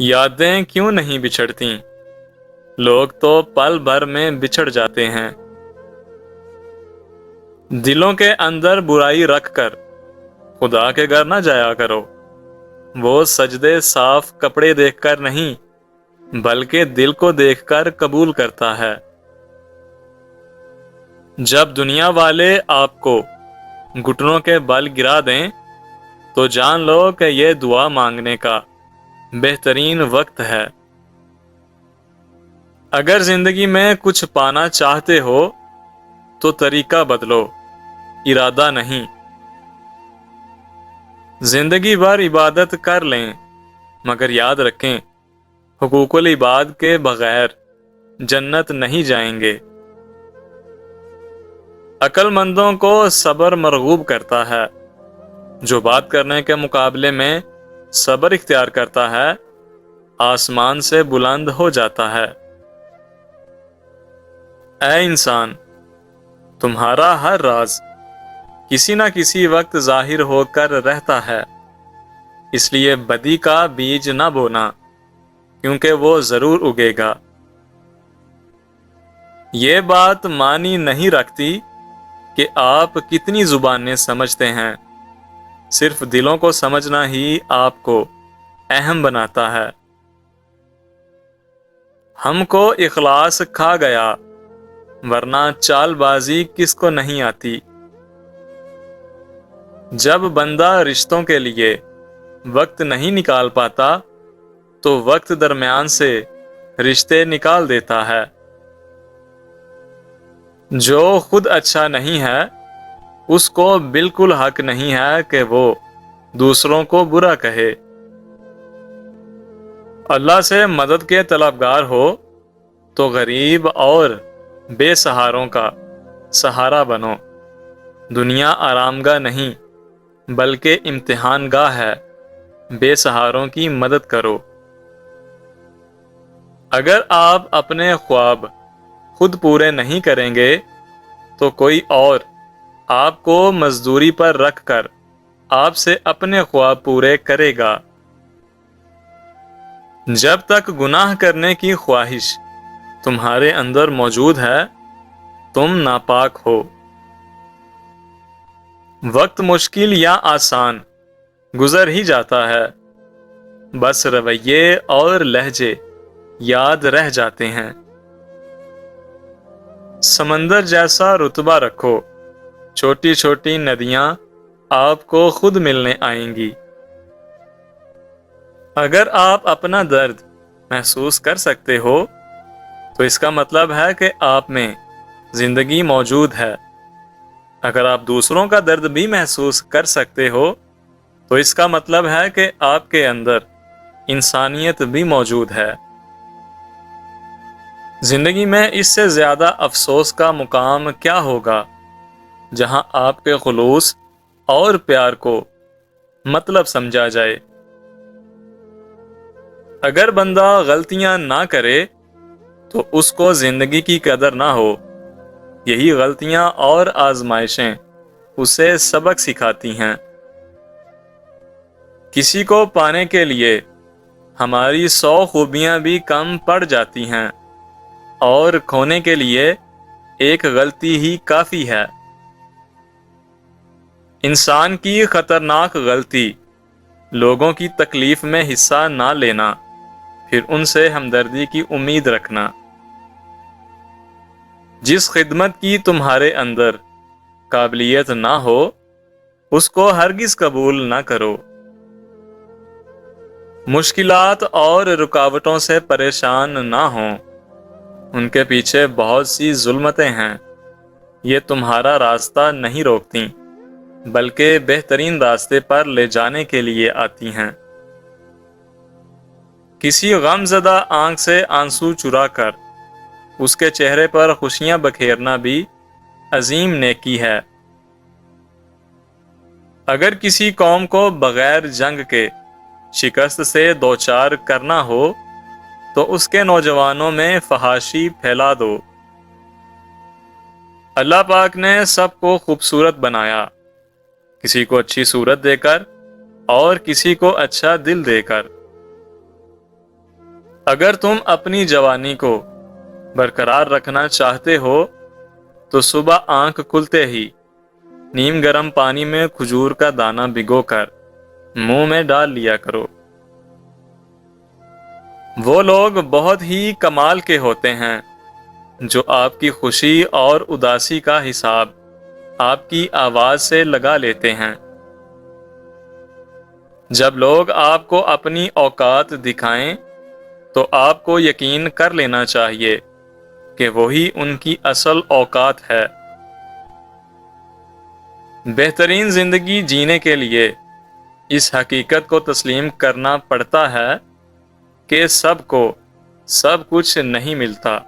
یادیں کیوں نہیں بچھڑتی؟ لوگ تو پل بھر میں بچھڑ جاتے ہیں۔ دلوں کے اندر برائی رکھ کر خدا کے گھر نہ جایا کرو۔ وہ سجدے صاف کپڑے دیکھ کر نہیں بلکہ دل کو دیکھ کر قبول کرتا ہے۔ جب دنیا والے آپ کو گھٹنوں کے بل گرا دیں تو جان لو کہ یہ دعا مانگنے کا بہترین وقت ہے۔ اگر زندگی میں کچھ پانا چاہتے ہو تو طریقہ بدلو، ارادہ نہیں۔ زندگی بھر عبادت کر لیں مگر یاد رکھیں حقوق العباد کے بغیر جنت نہیں جائیں گے۔ عقل مندوں کو صبر مرغوب کرتا ہے، جو بات کرنے کے مقابلے میں صبر اختیار کرتا ہے آسمان سے بلند ہو جاتا ہے۔ اے انسان، تمہارا ہر راز کسی نہ کسی وقت ظاہر ہو کر رہتا ہے، اس لیے بدی کا بیج نہ بونا کیونکہ وہ ضرور اگے گا۔ یہ بات معنی نہیں رکھتی کہ آپ کتنی زبانیں سمجھتے ہیں، صرف دلوں کو سمجھنا ہی آپ کو اہم بناتا ہے۔ ہم کو اخلاص کھا گیا ورنہ چال بازی کس کو نہیں آتی۔ جب بندہ رشتوں کے لیے وقت نہیں نکال پاتا تو وقت درمیان سے رشتے نکال دیتا ہے۔ جو خود اچھا نہیں ہے اس کو بالکل حق نہیں ہے کہ وہ دوسروں کو برا کہے۔ اللہ سے مدد کے طلبگار ہو تو غریب اور بے سہاروں کا سہارا بنو۔ دنیا آرام گاہ نہیں بلکہ امتحان گاہ ہے، بے سہاروں کی مدد کرو۔ اگر آپ اپنے خواب خود پورے نہیں کریں گے تو کوئی اور آپ کو مزدوری پر رکھ کر آپ سے اپنے خواب پورے کرے گا۔ جب تک گناہ کرنے کی خواہش تمہارے اندر موجود ہے تم ناپاک ہو۔ وقت مشکل یا آسان گزر ہی جاتا ہے، بس رویے اور لہجے یاد رہ جاتے ہیں۔ سمندر جیسا رتبہ رکھو، چھوٹی چھوٹی ندیاں آپ کو خود ملنے آئیں گی۔ اگر آپ اپنا درد محسوس کر سکتے ہو تو اس کا مطلب ہے کہ آپ میں زندگی موجود ہے۔ اگر آپ دوسروں کا درد بھی محسوس کر سکتے ہو تو اس کا مطلب ہے کہ آپ کے اندر انسانیت بھی موجود ہے۔ زندگی میں اس سے زیادہ افسوس کا مقام کیا ہوگا جہاں آپ کے خلوص اور پیار کو مطلب سمجھا جائے۔ اگر بندہ غلطیاں نہ کرے تو اس کو زندگی کی قدر نہ ہو۔ یہی غلطیاں اور آزمائشیں اسے سبق سکھاتی ہیں۔ کسی کو پانے کے لیے ہماری 100 خوبیاں بھی کم پڑ جاتی ہیں اور کھونے کے لیے ایک غلطی ہی کافی ہے۔ انسان کی خطرناک غلطی لوگوں کی تکلیف میں حصہ نہ لینا، پھر ان سے ہمدردی کی امید رکھنا۔ جس خدمت کی تمہارے اندر قابلیت نہ ہو اس کو ہرگز قبول نہ کرو۔ مشکلات اور رکاوٹوں سے پریشان نہ ہوں، ان کے پیچھے بہت سی ظلمتیں ہیں، یہ تمہارا راستہ نہیں روکتی بلکہ بہترین راستے پر لے جانے کے لیے آتی ہیں۔ کسی غم زدہ آنکھ سے آنسو چرا کر اس کے چہرے پر خوشیاں بکھیرنا بھی عظیم نیکی ہے۔ اگر کسی قوم کو بغیر جنگ کے شکست سے دوچار کرنا ہو تو اس کے نوجوانوں میں فحاشی پھیلا دو۔ اللہ پاک نے سب کو خوبصورت بنایا، کسی کو اچھی صورت دے کر اور کسی کو اچھا دل دے کر۔ اگر تم اپنی جوانی کو برقرار رکھنا چاہتے ہو تو صبح آنکھ کھلتے ہی نیم گرم پانی میں کھجور کا دانہ بھگو کر منہ میں ڈال لیا کرو۔ وہ لوگ بہت ہی کمال کے ہوتے ہیں جو آپ کی خوشی اور اداسی کا حساب آپ کی آواز سے لگا لیتے ہیں۔ جب لوگ آپ کو اپنی اوقات دکھائیں تو آپ کو یقین کر لینا چاہیے کہ وہی ان کی اصل اوقات ہے۔ بہترین زندگی جینے کے لیے اس حقیقت کو تسلیم کرنا پڑتا ہے کہ سب کو سب کچھ نہیں ملتا۔